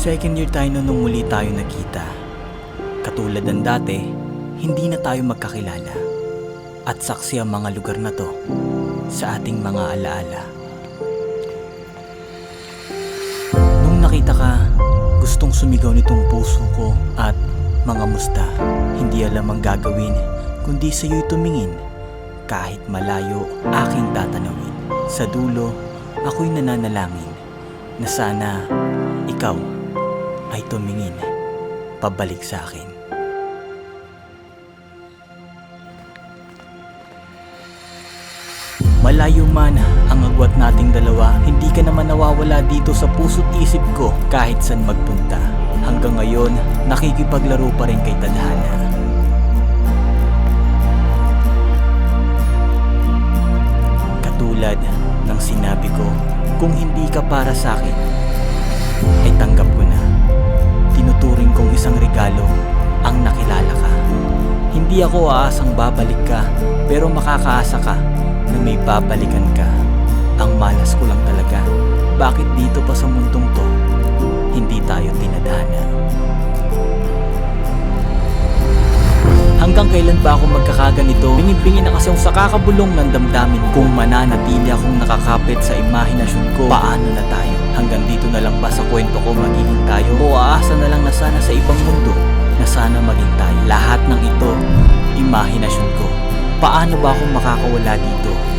Second year tayo nung muli tayo nagkita. Katulad ng dati, hindi na tayo magkakilala. At saksi ang mga lugar na to sa ating mga alaala. Nung nakita ka, gustong sumigaw nitong puso ko at mga musta. Hindi alam ang gagawin, kundi sa'yo'y tumingin. Kahit malayo, aking tatanawin. Sa dulo, ako'y nananalangin na sana ikaw ay tumingin pabalik sa akin. Malayo man ang agwat nating dalawa, hindi ka naman nawawala dito sa puso't isip ko kahit saan magpunta. Hanggang ngayon, nakikipaglaro pa rin kay tadhana. Katulad ng sinabi ko, kung hindi ka para sa akin, ay tanggap ko na. Tinuturing kong isang regalo ang nakilala ka. Hindi ako aasang babalik ka, pero makakaasa ka na may babalikan ka. Ang malas ko lang talaga, bakit dito pa sa mundong to, hindi tayo tinadhana? Hanggang kailan ba ako magkakaganito? Bingin-bingin na kasi ako sa kakabulong ng damdamin. Kung mananatili akong nakakapit sa imahinasyon ko, paano na tayo? Hanggang dito na lang ba sa kwento ko magiging tayo? O aasa na lang na sana sa ibang mundo na sana maging tayo? Lahat ng ito, imahinasyon ko. Paano ba akong makakawala dito?